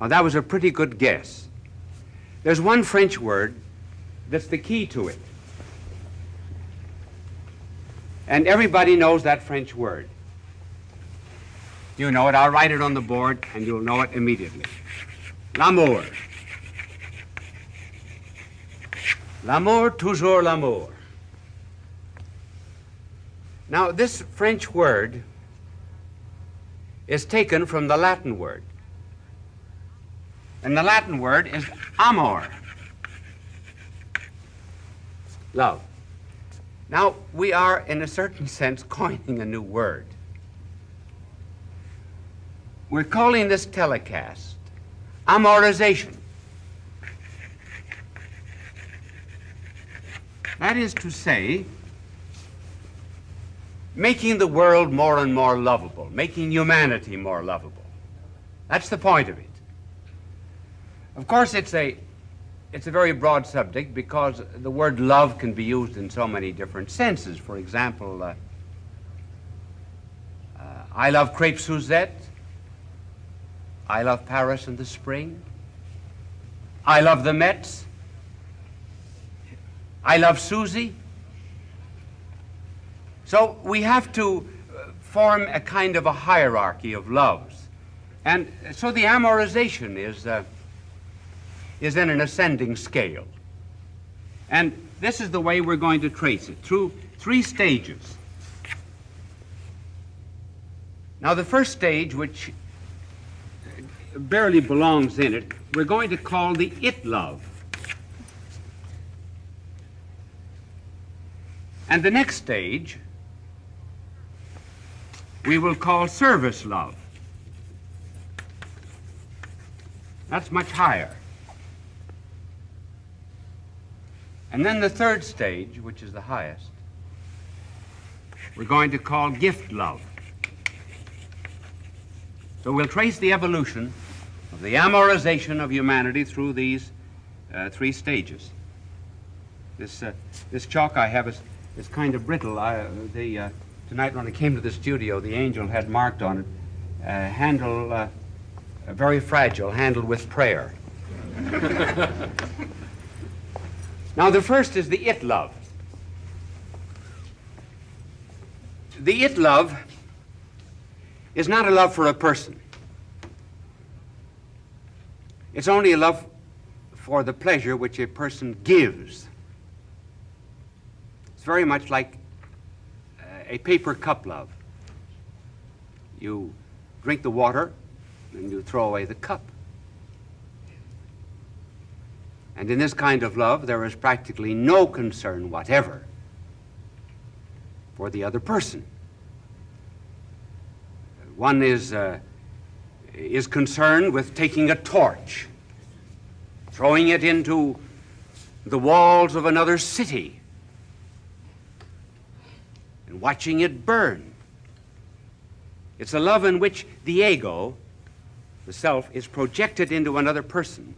Now, that was a pretty good guess. There's one French word that's the key to it. And everybody knows that French word. You know it. I'll write it on the board, and you'll know it immediately. L'amour. L'amour, toujours l'amour. Now, this French word is taken from the Latin word. And the Latin word is amor, love. Now, we are, in a certain sense, coining a new word. We're calling this telecast amorization. That is to say, making the world more and more lovable, making humanity more lovable. That's the point of it. Of course, it's a very broad subject because the word love can be used in so many different senses. For example, I love crepe Suzette. I love Paris in the spring. I love the Mets. I love Susie. So we have to form a kind of a hierarchy of loves. And so the amorization is in an ascending scale. And this is the way we're going to trace it, through 3 stages. Now, the first stage, which barely belongs in it, we're going to call the it love. And the next stage, we will call service love. That's much higher. And then the third stage, which is the highest, we're going to call gift love. So we'll trace the evolution of the amorization of humanity through these 3 stages. This chalk I have is kind of brittle. Tonight when I came to the studio, the angel had marked on it, handle, very fragile, handled with prayer. Now, the first is the it love. The it love is not a love for a person. It's only a love for the pleasure which a person gives. It's very much like a paper cup love. You drink the water and you throw away the cup. And in this kind of love, there is practically no concern whatever for the other person. One is concerned with taking a torch, throwing it into the walls of another city, and watching it burn. It's a love in which the ego, the self, is projected into another person.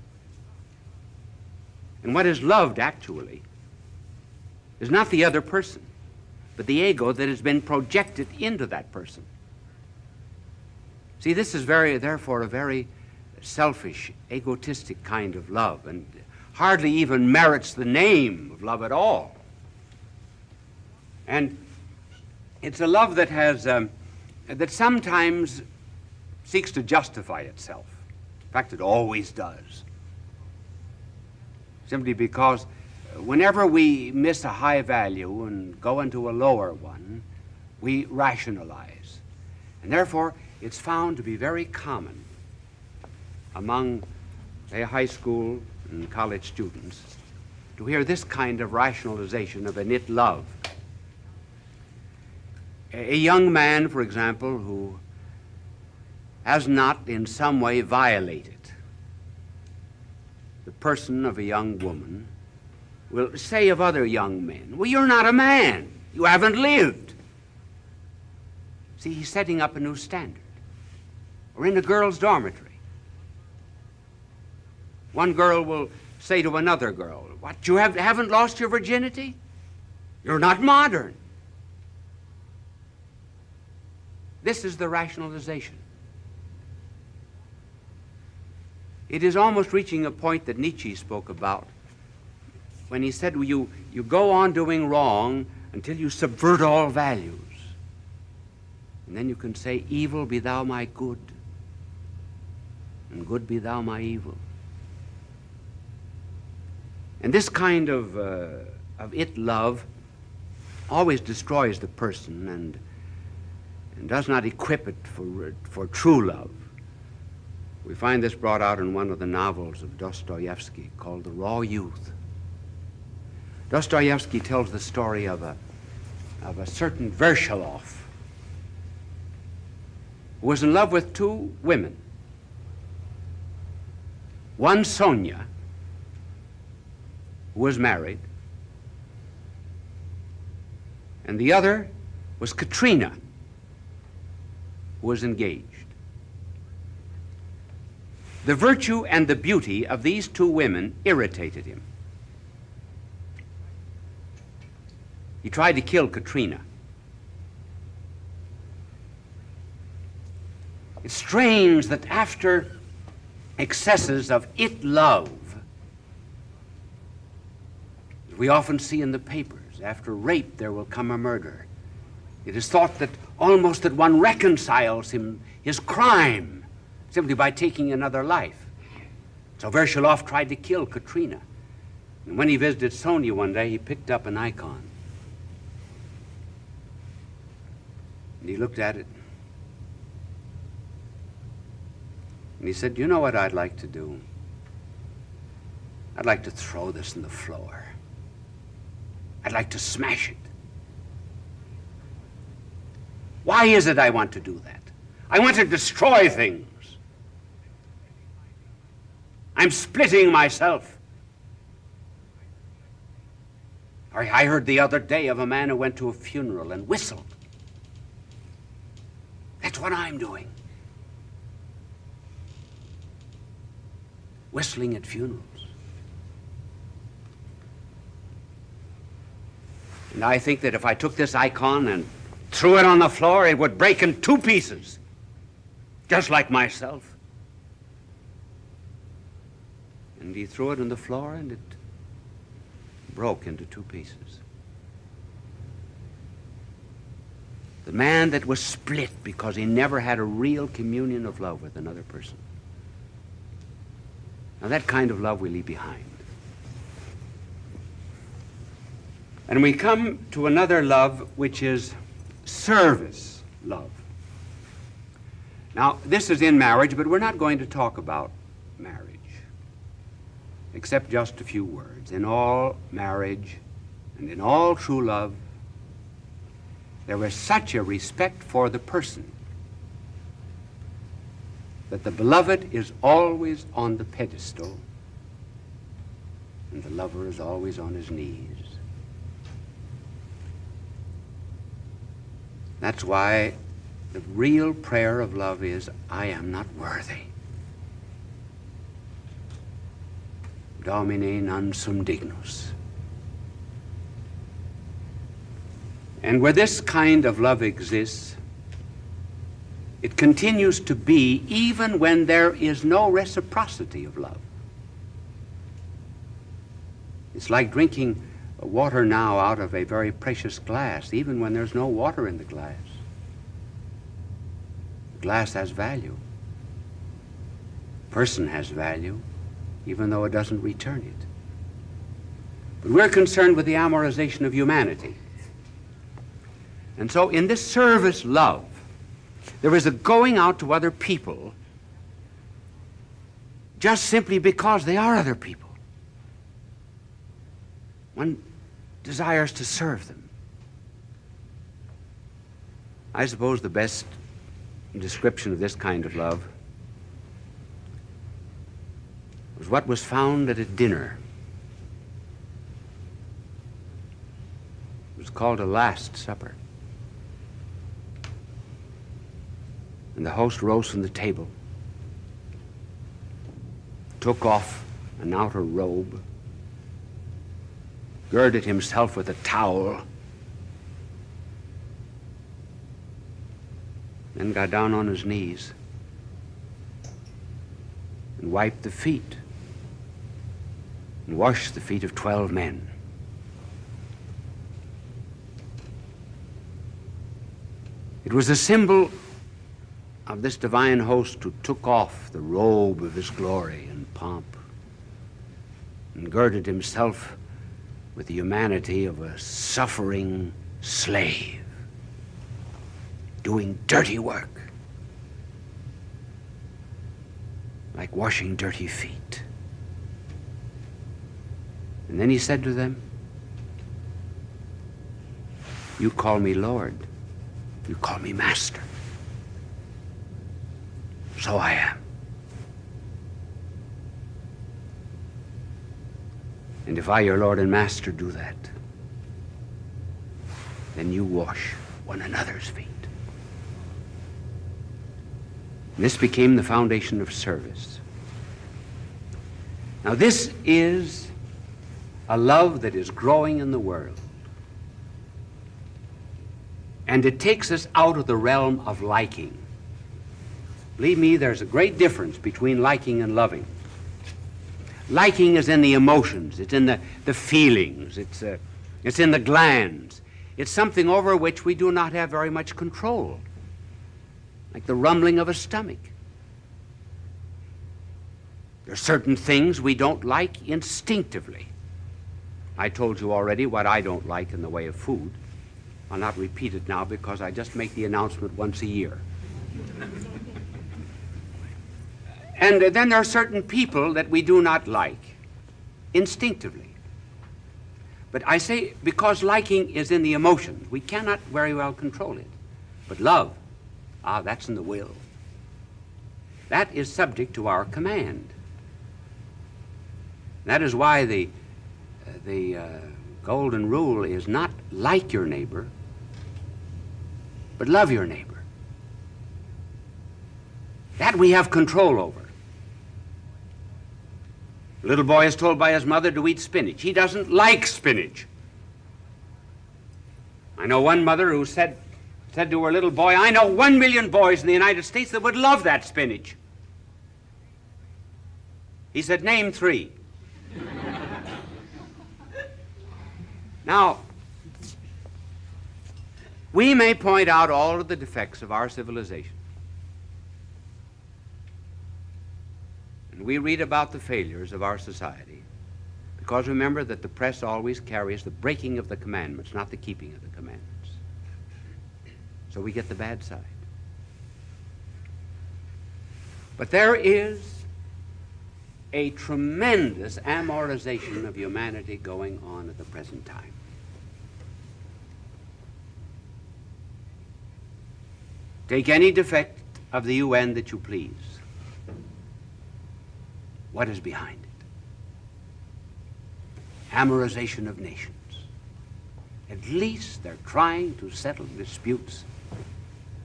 And what is loved, actually, is not the other person, but the ego that has been projected into that person. See, this is therefore a very selfish, egotistic kind of love, and hardly even merits the name of love at all. And it's a love that that sometimes seeks to justify itself. In fact, it always does. Simply because whenever we miss a high value and go into a lower one, we rationalize. And therefore, it's found to be very common among, say, high school and college students to hear this kind of rationalization of an it love. A young man, for example, who has not in some way violated the person of a young woman will say of other young men, well, you're not a man. You haven't lived. See, he's setting up a new standard. Or in a girl's dormitory, one girl will say to another girl, what, you haven't lost your virginity? You're not modern. This is the rationalization. It is almost reaching a point that Nietzsche spoke about when he said, you go on doing wrong until you subvert all values. And then you can say, evil be thou my good, and good be thou my evil. And this kind of it love always destroys the person and does not equip it for true love. We find this brought out in one of the novels of Dostoevsky called The Raw Youth. Dostoevsky tells the story of a certain Vershalov who was in love with two women. One, Sonia, who was married, and the other was Katrina, who was engaged. The virtue and the beauty of these two women irritated him. He tried to kill Katrina. It's strange that after excesses of it love, as we often see in the papers, after rape there will come a murder. It is thought that almost that one reconciles his crime simply by taking another life. So Vershalov tried to kill Katrina. And when he visited Sonia one day, he picked up an icon. And he looked at it. And he said, you know what I'd like to do? I'd like to throw this on the floor. I'd like to smash it. Why is it I want to do that? I want to destroy things. I'm splitting myself. I heard the other day of a man who went to a funeral and whistled. That's what I'm doing. Whistling at funerals. And I think that if I took this icon and threw it on the floor, it would break in two pieces, just like myself. And he threw it on the floor, and it broke into two pieces. The man that was split because he never had a real communion of love with another person. Now that kind of love we leave behind. And we come to another love, which is service love. Now, this is in marriage, but we're not going to talk about marriage, except just a few words. In all marriage and in all true love, there is such a respect for the person that the beloved is always on the pedestal and the lover is always on his knees. That's why the real prayer of love is, I am not worthy. Domine non sum dignus. And where this kind of love exists, it continues to be even when there is no reciprocity of love. It's like drinking water now out of a very precious glass, even when there's no water in the glass. The glass has value. The person has value, even though it doesn't return it. But we're concerned with the amorization of humanity. And so in this service love, there is a going out to other people just simply because they are other people. One desires to serve them. I suppose the best description of this kind of love was what was found at a dinner. It was called a Last Supper. And the host rose from the table, took off an outer robe, girded himself with a towel, then got down on his knees and wiped the feet and washed the feet of 12 men. It was a symbol of this divine host who took off the robe of his glory and pomp and girded himself with the humanity of a suffering slave doing dirty work, like washing dirty feet. And then he said to them, "You call me Lord, you call me Master. So I am. And if I, your Lord and Master, do that, then you wash one another's feet." And this became the foundation of service. Now this is a love that is growing in the world. And it takes us out of the realm of liking. Believe me, there's a great difference between liking and loving. Liking is in the emotions, it's in the feelings, it's in the glands. It's something over which we do not have very much control, like the rumbling of a stomach. There are certain things we don't like instinctively. I told you already what I don't like in the way of food. I'll not repeat it now because I just make the announcement once a year. And then there are certain people that we do not like instinctively. But I say because liking is in the emotions, we cannot very well control it. But love, that's in the will. That is subject to our command. That is why the golden rule is not like your neighbor, but love your neighbor. That we have control over. A little boy is told by his mother to eat spinach. He doesn't like spinach. I know one mother who said to her little boy, "I know 1 million boys in the United States that would love that spinach." He said, "Name 3. Now, we may point out all of the defects of our civilization. And we read about the failures of our society because remember that the press always carries the breaking of the commandments, not the keeping of the commandments. So we get the bad side. But there is a tremendous amoralization of humanity going on at the present time. Take any defect of the UN that you please. What is behind it? Amorization of nations. At least they're trying to settle disputes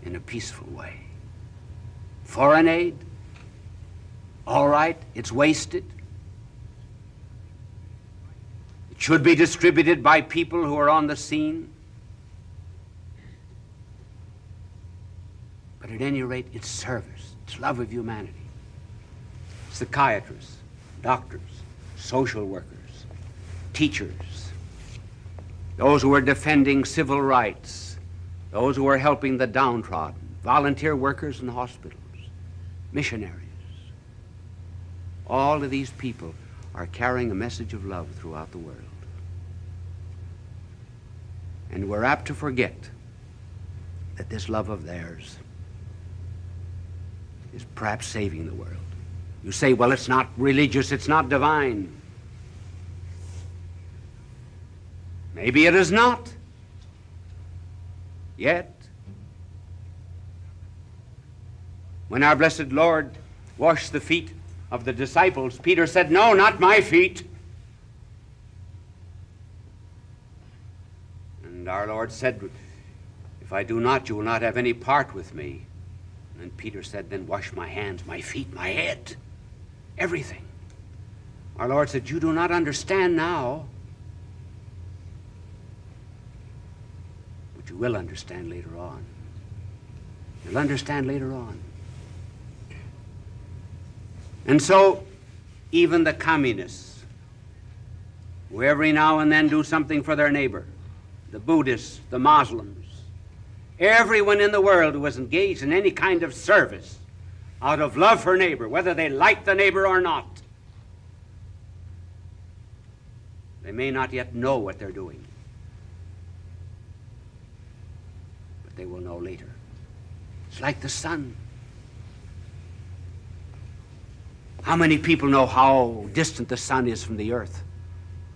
in a peaceful way. Foreign aid, all right, it's wasted. It should be distributed by people who are on the scene. But at any rate, it's service, it's love of humanity. Psychiatrists, doctors, social workers, teachers, those who are defending civil rights, those who are helping the downtrodden, volunteer workers in hospitals, missionaries. All of these people are carrying a message of love throughout the world. And we're apt to forget that this love of theirs is perhaps saving the world. You say, well, it's not religious, it's not divine. Maybe it is not. Yet, when our blessed Lord washed the feet of the disciples, Peter said, "No, not my feet." And our Lord said, "If I do not, you will not have any part with me." And Peter said, "Then wash my hands, my feet, my head, everything." Our Lord said, "You do not understand now, but you will understand later on. You'll understand later on." And so, even the communists, who every now and then do something for their neighbor, the Buddhists, the Muslims, everyone in the world who was engaged in any kind of service out of love for neighbor, whether they like the neighbor or not, they may not yet know what they're doing, but they will know later. It's like the sun. How many people know how distant the sun is from the earth?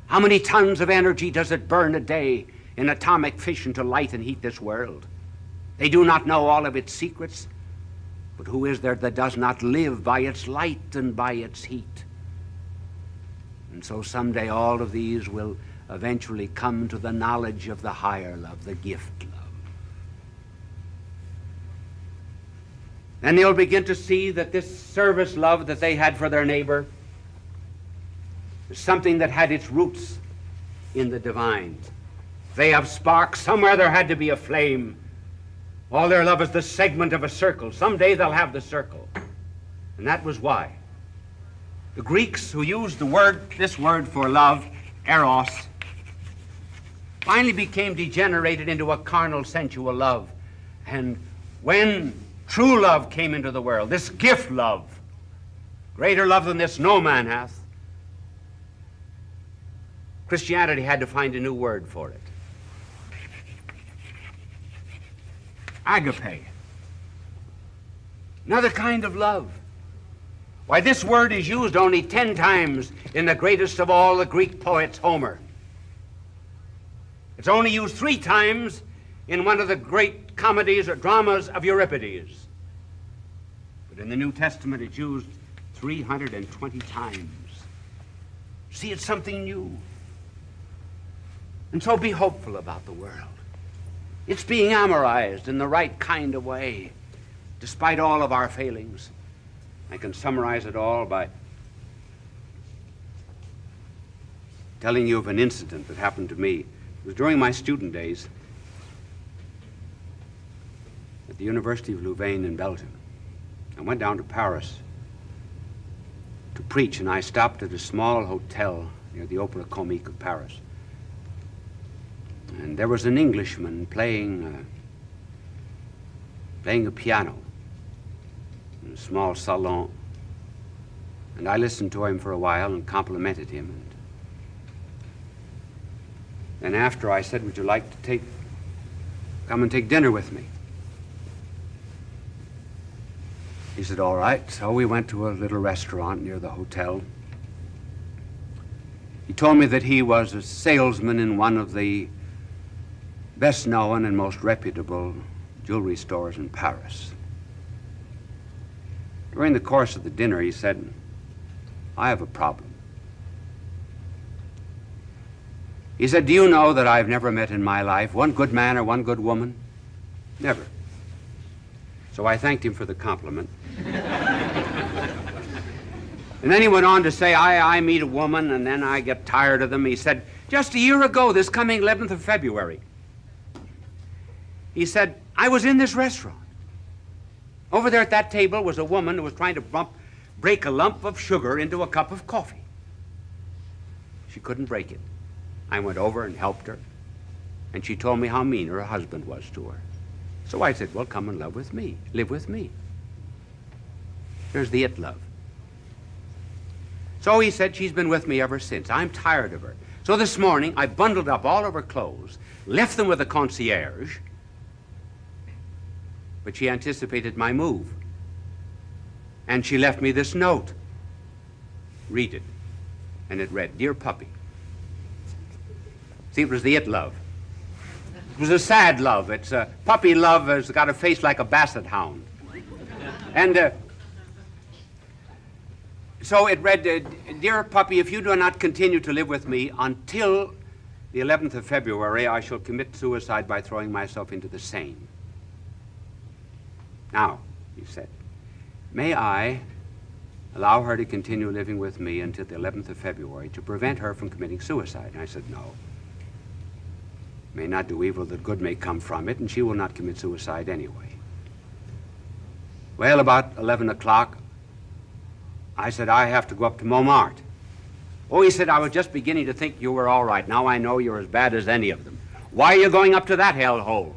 How many tons of energy does it burn a day in atomic fission to light and heat this world? They do not know all of its secrets, but who is there that does not live by its light and by its heat? And so someday all of these will eventually come to the knowledge of the higher love, the gift love. And they'll begin to see that this service love that they had for their neighbor is something that had its roots in the divine. They have sparks. Somewhere there had to be a flame. All their love is the segment of a circle. Someday they'll have the circle. And that was why the Greeks, who used this word for love, eros, finally became degenerated into a carnal, sensual love. And when true love came into the world, this gift love, greater love than this no man hath, Christianity had to find a new word for it. Agape. Another kind of love. Why, this word is used only 10 times in the greatest of all the Greek poets, Homer. It's only used 3 times in one of the great comedies or dramas of Euripides. But in the New Testament, it's used 320 times. See, it's something new. And so be hopeful about the world. It's being amorized in the right kind of way, despite all of our failings. I can summarize it all by telling you of an incident that happened to me. It was during my student days at the University of Louvain in Belgium. I went down to Paris to preach, and I stopped at a small hotel near the Opera Comique of Paris. And there was an Englishman playing a piano in a small salon. And I listened to him for a while and complimented him. And then after I said, would you like to come and take dinner with me? He said, all right. So we went to a little restaurant near the hotel. He told me that he was a salesman in one of the best known and most reputable jewelry stores in Paris. During the course of the dinner, he said, I have a problem. He said, do you know that I've never met in my life one good man or one good woman? Never. So I thanked him for the compliment. And then he went on to say, I meet a woman and then I get tired of them. He said, just a year ago, this coming 11th of February, he said, I was in this restaurant. Over there at that table was a woman who was trying to break a lump of sugar into a cup of coffee. She couldn't break it. I went over and helped her, and she told me how mean her husband was to her. So I said, well, come and live with me. Live with me. There's the it love. So he said, she's been with me ever since. I'm tired of her. So this morning, I bundled up all of her clothes, left them with the concierge, but she anticipated my move. And she left me this note. Read it. And it read, Dear Puppy. See, it was the it love. It was a sad love. It's a puppy love has got a face like a basset hound. And so it read, Dear Puppy, if you do not continue to live with me until the 11th of February, I shall commit suicide by throwing myself into the Seine. Now, he said, may I allow her to continue living with me until the 11th of February to prevent her from committing suicide? And I said, no. May not do evil that good may come from it, and she will not commit suicide anyway. Well, about 11 o'clock, I said, I have to go up to Montmartre. Oh, he said, I was just beginning to think you were all right. Now I know you're as bad as any of them. Why are you going up to that hellhole?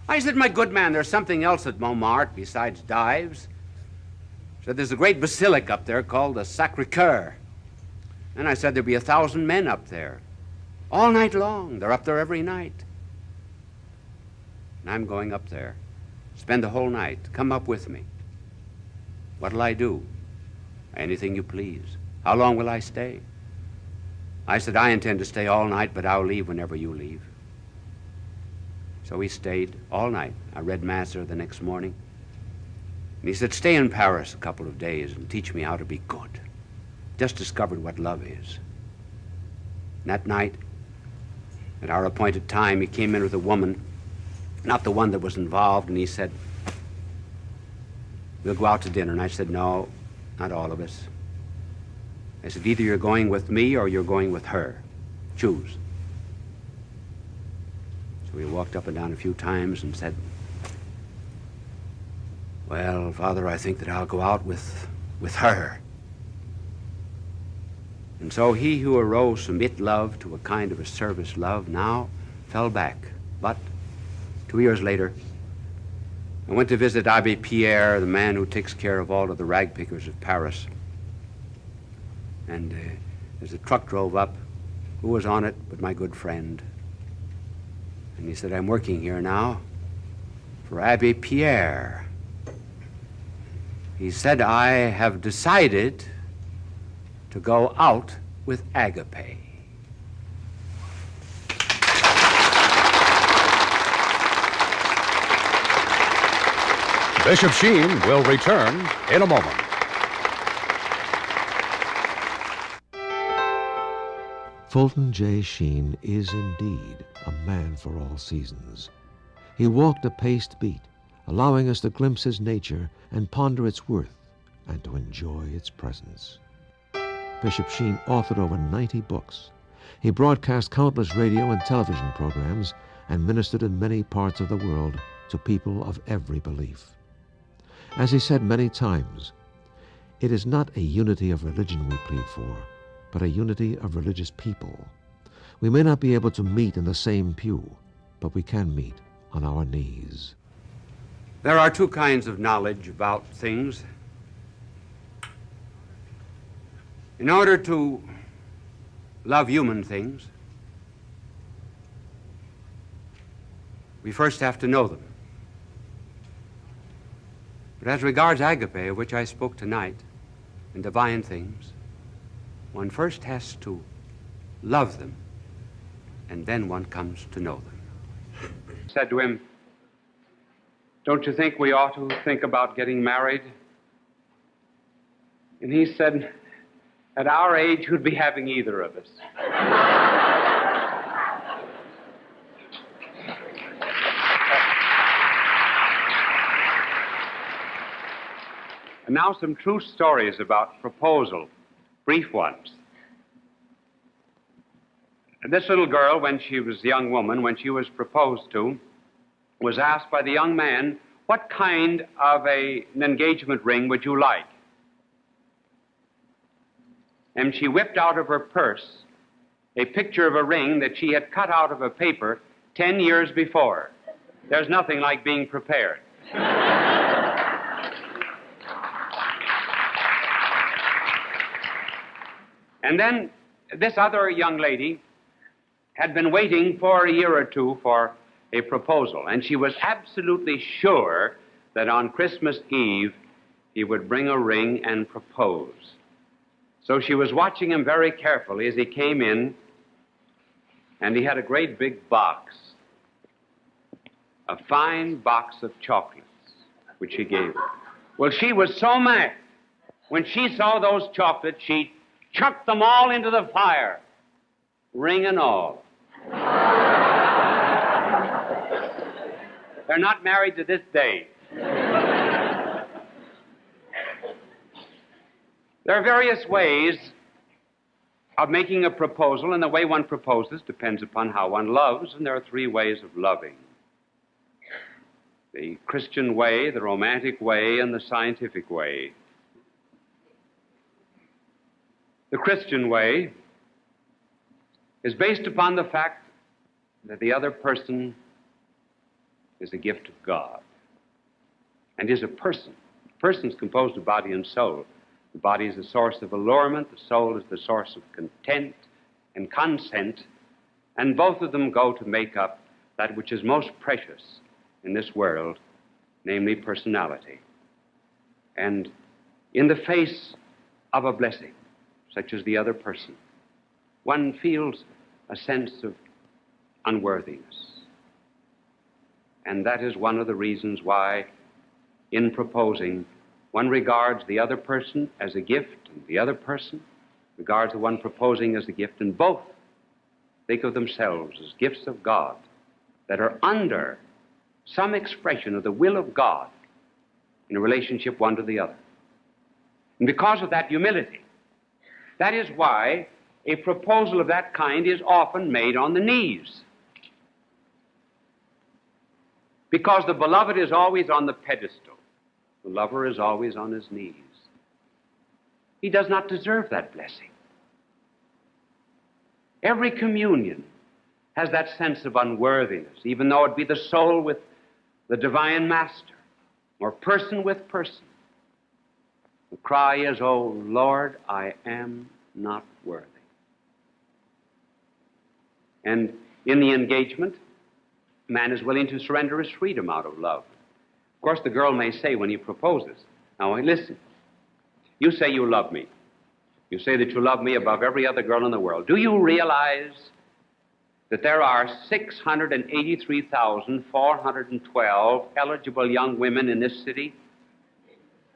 I said, my good man, there's something else at Montmartre besides dives. Said, there's a great basilica up there called the Sacré-Cœur. And I said, there'll be 1,000 men up there. All night long. They're up there every night. And I'm going up there. Spend the whole night. Come up with me. What'll I do? Anything you please. How long will I stay? I said, I intend to stay all night, but I'll leave whenever you leave. So he stayed all night. I read Mass there the next morning. And he said, stay in Paris a couple of days and teach me how to be good. Just discovered what love is. And that night, at our appointed time, he came in with a woman, not the one that was involved, and he said, we'll go out to dinner. And I said, no, not all of us. I said, either you're going with me or you're going with her. Choose. So we walked up and down a few times and said, well, Father, I think that I'll go out with her. And so he who arose from it love to a kind of a service love now fell back. But 2 years later, I went to visit Abbé Pierre, the man who takes care of all of the rag pickers of Paris. And as the truck drove up, who was on it but my good friend? And he said, I'm working here now for Abbé Pierre. He said, I have decided to go out with Agape. Bishop Sheen will return in a moment. Fulton J.Sheen is indeed a man for all seasons. He walked a paced beat, allowing us to glimpse his nature and ponder its worth and to enjoy its presence. Bishop Sheen authored over 90 books. He broadcast countless radio and television programs and ministered in many parts of the world to people of every belief. As he said many times, it is not a unity of religion we plead for, but a unity of religious people. We may not be able to meet in the same pew, but we can meet on our knees. There are two kinds of knowledge about things. In order to love human things, we first have to know them. But as regards agape, of which I spoke tonight, and divine things, one first has to love them, and then one comes to know them. I said to him, don't you think we ought to think about getting married? And he said, at our age, who'd be having either of us? And now some true stories about proposal, brief ones. This little girl, when she was a young woman, when she was proposed to, was asked by the young man, what kind of an engagement ring would you like? And she whipped out of her purse a picture of a ring that she had cut out of a paper 10 years before. There's nothing like being prepared. And then this other young lady had been waiting for a year or two for a proposal, and she was absolutely sure that on Christmas Eve he would bring a ring and propose. So she was watching him very carefully as he came in, and he had a great big box, a fine box of chocolates, which he gave her. Well, she was so mad. When she saw those chocolates, she chucked them all into the fire, ring and all. They're not married to this day. There are various ways of making a proposal, and the way one proposes depends upon how one loves, and there are three ways of loving. The Christian way, the romantic way, and the scientific way. The Christian way is based upon the fact that the other person is a gift of God and is a person. A person is composed of body and soul. The body is the source of allurement, the soul is the source of content and consent, and both of them go to make up that which is most precious in this world, namely personality. And in the face of a blessing, such as the other person, one feels a sense of unworthiness. And that is one of the reasons why, in proposing, one regards the other person as a gift, and the other person regards the one proposing as a gift, and both think of themselves as gifts of God that are under some expression of the will of God in a relationship one to the other. And because of that humility, that is why a proposal of that kind is often made on the knees. Because the beloved is always on the pedestal. The lover is always on his knees. He does not deserve that blessing. Every communion has that sense of unworthiness, even though it be the soul with the divine master, or person with person. The cry is, "Oh Lord, I am not worthy." And in the engagement, man is willing to surrender his freedom out of love. Of course, the girl may say when he proposes, "Now listen, you say you love me. You say that you love me above every other girl in the world. Do you realize that there are 683,412 eligible young women in this city?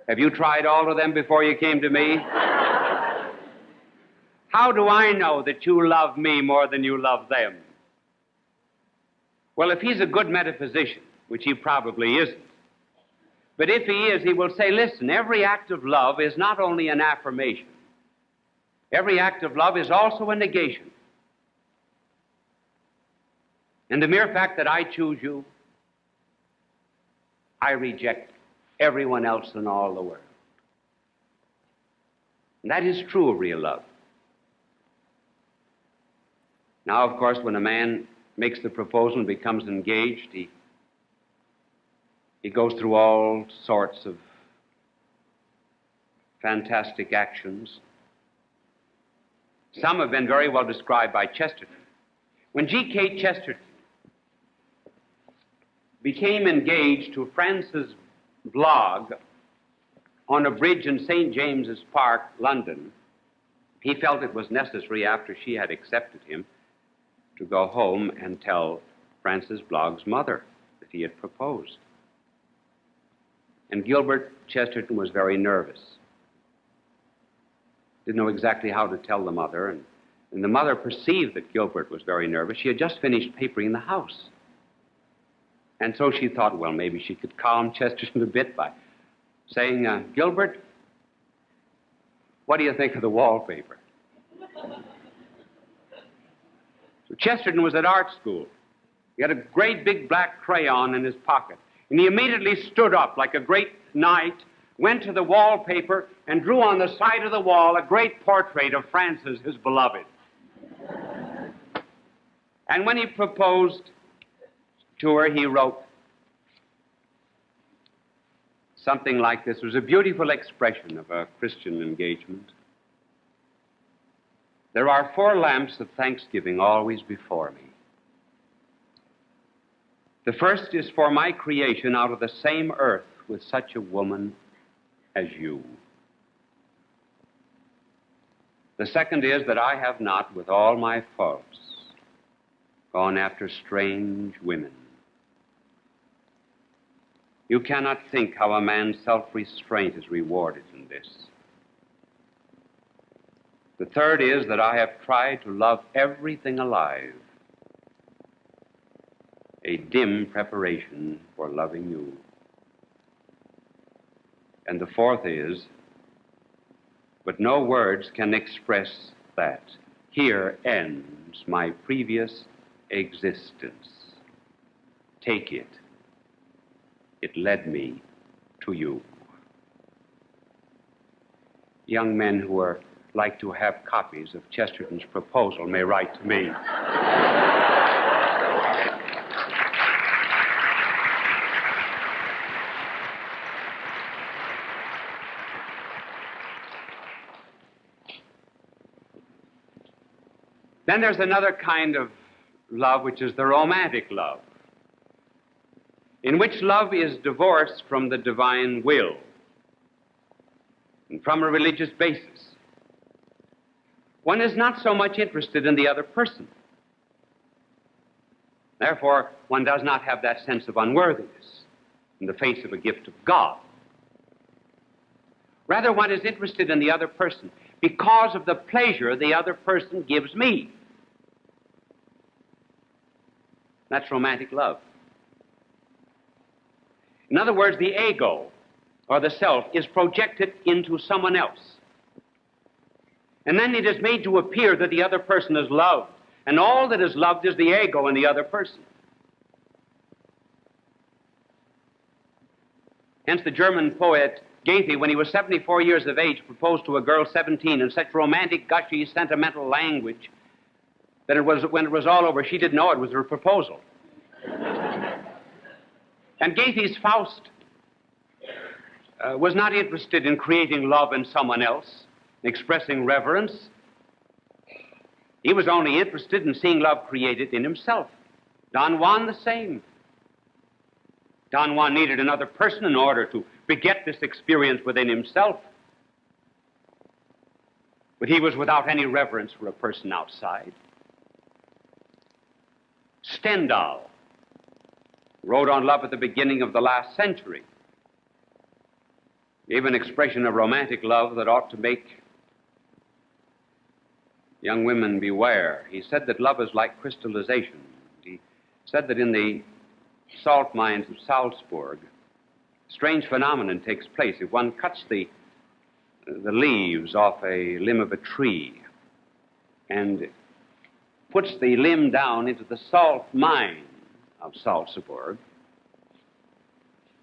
Have you tried all of them before you came to me? How do I know that you love me more than you love them?" Well, if he's a good metaphysician, which he probably isn't, but if he is, he will say, listen, every act of love is not only an affirmation. Every act of love is also a negation. And the mere fact that I choose you, I reject everyone else in all the world. And that is true of real love. Now, of course, when a man makes the proposal and becomes engaged, he goes through all sorts of fantastic actions. Some have been very well described by Chesterton. When G.K. Chesterton became engaged to Frances Blogg on a bridge in St. James's Park, London, he felt it was necessary, after she had accepted him, to go home and tell Frances Blogg's mother that he had proposed. And Gilbert Chesterton was very nervous. Didn't know exactly how to tell the mother, and the mother perceived that Gilbert was very nervous. She had just finished papering the house. And so she thought, well, maybe she could calm Chesterton a bit by saying, "Gilbert, what do you think of the wallpaper?" So Chesterton was at art school. He had a great big black crayon in his pocket. And he immediately stood up like a great knight, went to the wallpaper, and drew on the side of the wall a great portrait of Frances, his beloved. And when he proposed to her, he wrote something like this. It was a beautiful expression of a Christian engagement. "There are 4 lamps of thanksgiving always before me. The first is for my creation out of the same earth with such a woman as you. The second is that I have not, with all my faults, gone after strange women. You cannot think how a man's self-restraint is rewarded in this. The third is that I have tried to love everything alive, a dim preparation for loving you. And the fourth is, but no words can express that. Here ends my previous existence. Take it. It led me to you." Young men who are like to have copies of Chesterton's proposal may write to me. Then there's another kind of love, which is the romantic love, in which love is divorced from the divine will and from a religious basis. One is not so much interested in the other person. Therefore, one does not have that sense of unworthiness in the face of a gift of God. Rather, one is interested in the other person because of the pleasure the other person gives me. That's romantic love. In other words, the ego, or the self, is projected into someone else. And then it is made to appear that the other person is loved. And all that is loved is the ego in the other person. Hence the German poet Goethe, when he was 74 years of age, proposed to a girl 17 in such romantic, gushy, sentimental language that when it was all over, she didn't know it was her proposal. And Goethe's Faust was not interested in creating love in someone else, expressing reverence. He was only interested in seeing love created in himself. Don Juan the same. Don Juan needed another person in order to beget this experience within himself. But he was without any reverence for a person outside. Stendhal wrote on love at the beginning of the last century, gave an expression of romantic love that ought to make young women beware. He said that love is like crystallization. He said that in the salt mines of Salzburg, a strange phenomenon takes place. If one cuts the leaves off a limb of a tree and puts the limb down into the salt mine of Salzburg,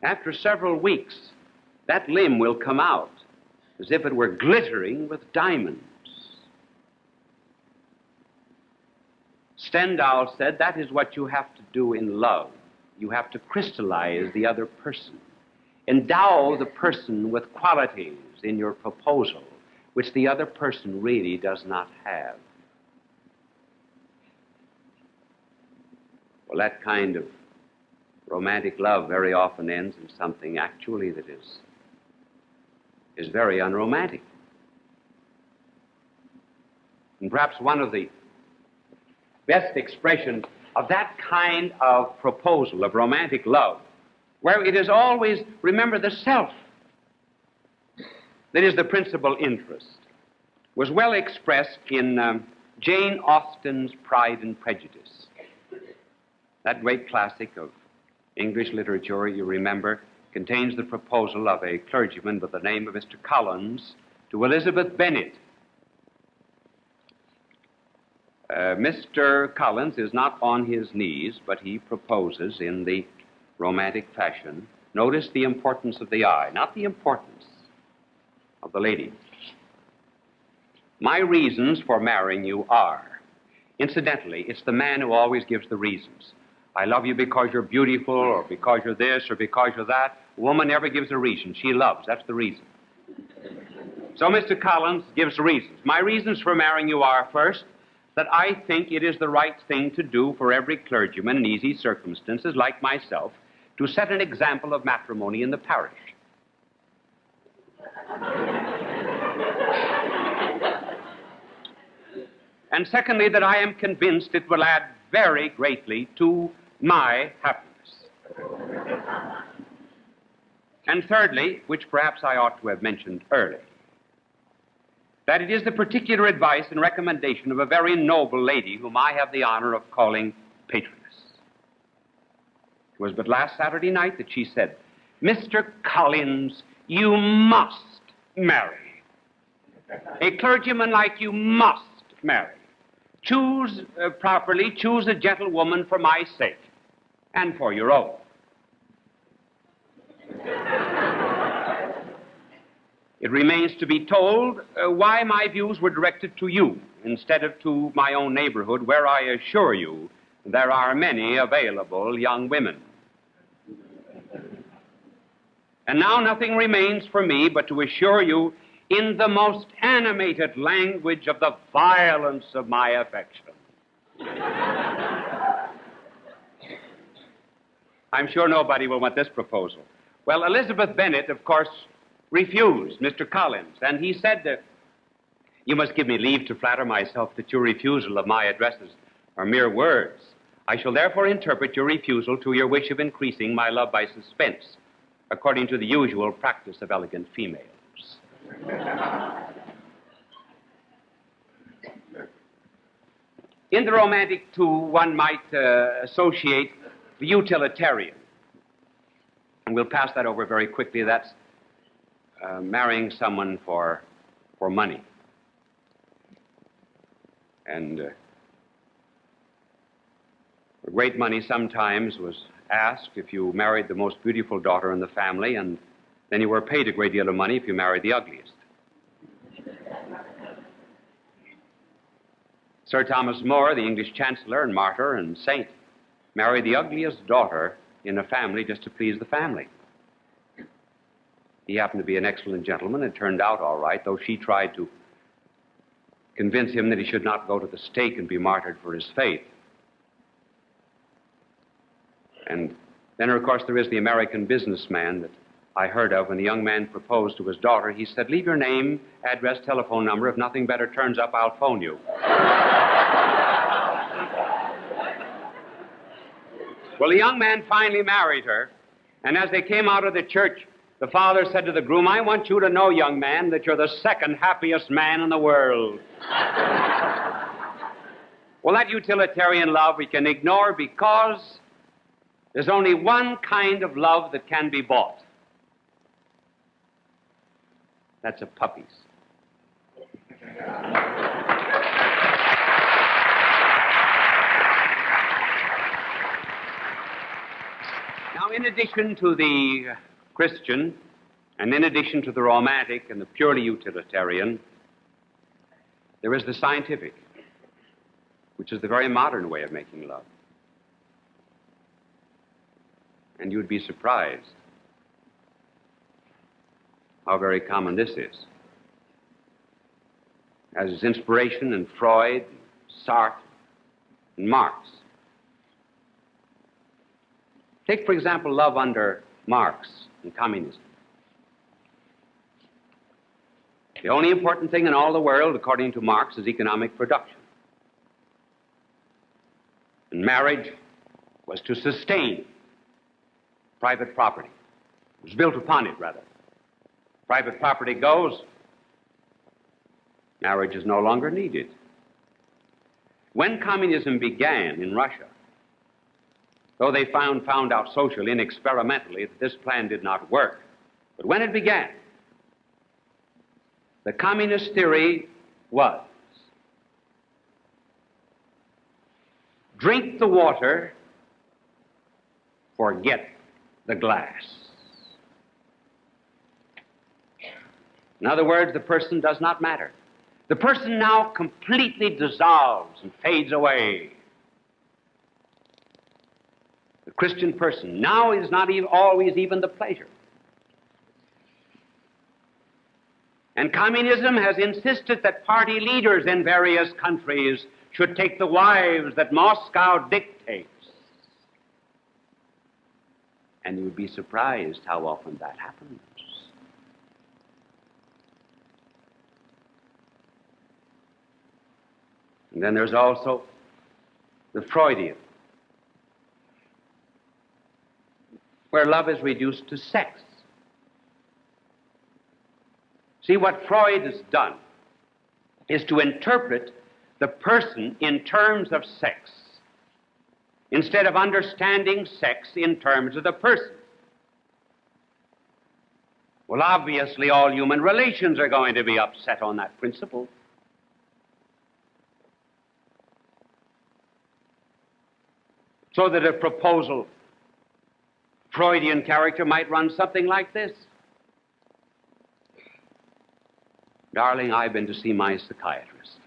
after several weeks, that limb will come out as if it were glittering with diamonds. Stendhal said that is what you have to do in love. You have to crystallize the other person. Endow the person with qualities in your proposal which the other person really does not have. Well, that kind of romantic love very often ends in something actually that is very unromantic. And perhaps one of the best expressions of that kind of proposal, of romantic love, where it is always, remember, the self that is the principal interest, was well expressed in Jane Austen's Pride and Prejudice. That great classic of English literature, you remember, contains the proposal of a clergyman by the name of Mr. Collins to Elizabeth Bennet. Mr. Collins is not on his knees, but he proposes in the romantic fashion. Notice the importance of the I, not the importance of the lady. My reasons for marrying you are, incidentally, it's the man who always gives the reasons. I love you because you're beautiful, or because you're this, or because you're that. A woman never gives a reason. She loves. That's the reason. So Mr. Collins gives reasons. My reasons for marrying you are, first, that I think it is the right thing to do for every clergyman in easy circumstances, like myself, to set an example of matrimony in the parish. And secondly, that I am convinced it will add very greatly to my happiness. And thirdly, which perhaps I ought to have mentioned earlier, that it is the particular advice and recommendation of a very noble lady whom I have the honor of calling patroness. It was but last Saturday night that she said, "Mr. Collins, you must marry. A clergyman like you must marry. Choose properly, choose a gentlewoman for my sake and for your own." It remains to be told why my views were directed to you instead of to my own neighborhood, where I assure you there are many available young women. And now nothing remains for me but to assure you in the most animated language of the violence of my affection. I'm sure nobody will want this proposal. Well, Elizabeth Bennet, of course, refused Mr. Collins, and he said, you must give me leave to flatter myself that your refusal of my addresses are mere words. I shall therefore interpret your refusal to your wish of increasing my love by suspense, according to the usual practice of elegant females. In the romantic, too, one might associate the utilitarian. And we'll pass that over very quickly. That's marrying someone for money. And for great money sometimes was asked if you married the most beautiful daughter in the family, and then you were paid a great deal of money if you married the ugliest. Sir Thomas More, the English chancellor and martyr and saint, married the ugliest daughter in a family just to please the family. He happened to be an excellent gentleman. It turned out all right, though she tried to convince him that he should not go to the stake and be martyred for his faith. And then, of course, there is the American businessman that I heard of. When the young man proposed to his daughter, he said, leave your name, address, telephone number. If nothing better turns up, I'll phone you. Well, the young man finally married her, and as they came out of the church, the father said to the groom, I want you to know, young man, that you're the second happiest man in the world. Well, that utilitarian love we can ignore because there's only one kind of love that can be bought. That's a puppy's. Now, in addition to the Christian, and in addition to the romantic and the purely utilitarian, there is the scientific, which is the very modern way of making love. And you would be surprised how very common this is. As is inspiration in Freud, Sartre, and Marx. Take, for example, love under Marx and communism. The only important thing in all the world, according to Marx, is economic production. And marriage was to sustain private property. It was built upon it, rather. Private property goes, marriage is no longer needed. When communism began in Russia, though they found out socially and experimentally that this plan did not work, but when it began, the communist theory was drink the water, forget the glass. In other words, the person does not matter. The person now completely dissolves and fades away. The Christian person now is not always even the pleasure. And communism has insisted that party leaders in various countries should take the wives that Moscow dictates. And you would be surprised how often that happens. And then there's also the Freudian, where love is reduced to sex. See, what Freud has done is to interpret the person in terms of sex, instead of understanding sex in terms of the person. Well, obviously, all human relations are going to be upset on that principle. So that a proposal, Freudian character, might run something like this. Darling, I've been to see my psychiatrist.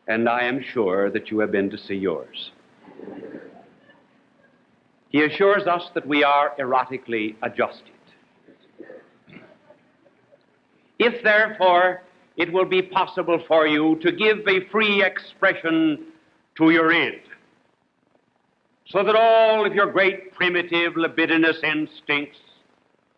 And I am sure that you have been to see yours. He assures us that we are erotically adjusted. If, therefore, it will be possible for you to give a free expression to your id, so that all of your great primitive libidinous instincts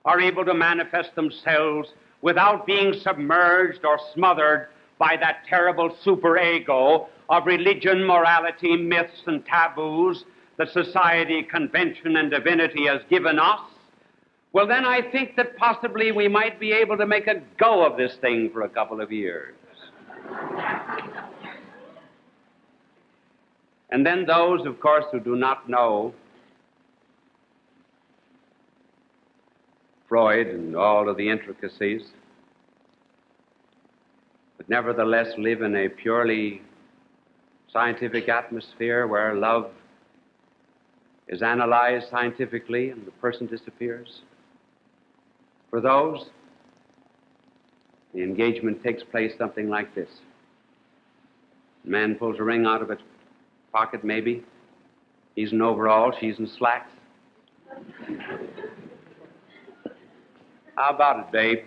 are able to manifest themselves without being submerged or smothered by that terrible superego of religion, morality, myths, and taboos that society, convention, and divinity has given us, well, then I think that possibly we might be able to make a go of this thing for a couple of years. And then those, of course, who do not know Freud and all of the intricacies, but nevertheless live in a purely scientific atmosphere where love is analyzed scientifically and the person disappears. For those, the engagement takes place something like this. The man pulls a ring out of his pocket, maybe. He's in overalls, she's in slacks. How about it, babe?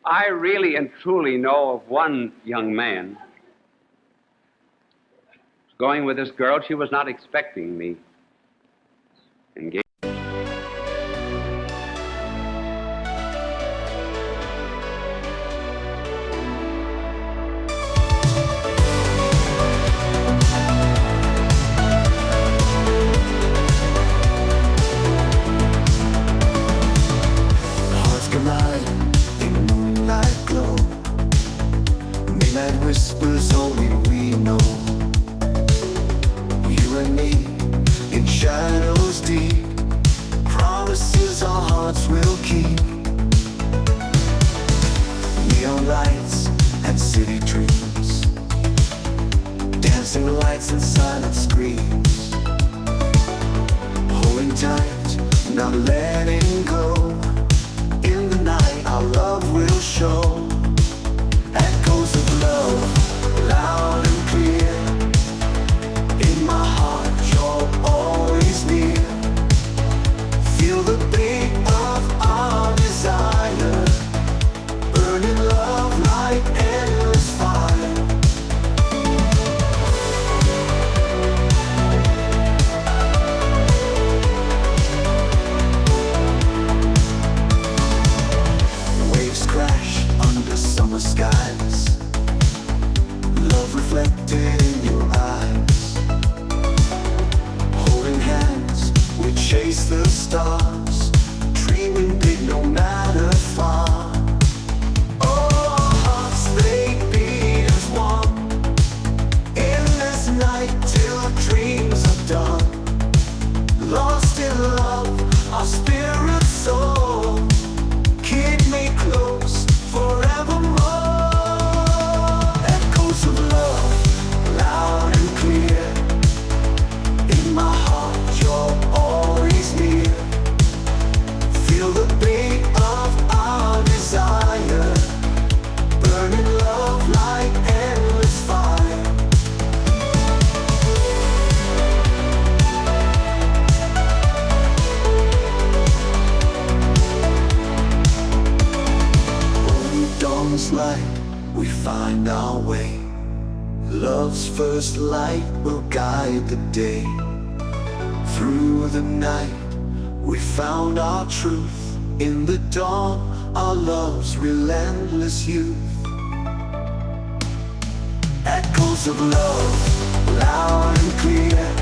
I really and truly know of one young man going with this girl. She was not expecting me. Engaged. Whispers only we know. You and me in shadows deep. Promises our hearts will keep. Neon lights and city dreams. Dancing lights and silent screams. Holding tight, not letting go. In the night our love will show. Echoes of love, loud and clear. In my heart, you're always near. Feel the beat of our desire. Burning love like endless fire. Waves crash under summer skies. Love reflected in your eyes. Holding hands, we chase the stars. Dreaming big no matter far. Oh, our hearts, they beat as one. In this night till dreams are done. Lost in love, our spirits soar. Keep me close forevermore. Echoes of love, loud and clear. In my heart, you're always near. Feel the beat of our desire. Burning love like endless fire. When dawn's light, we find our way. Love's first light will guide the day. Through the night, we found our truth. In the dawn, our love's relentless youth. Echoes of love, loud and clear.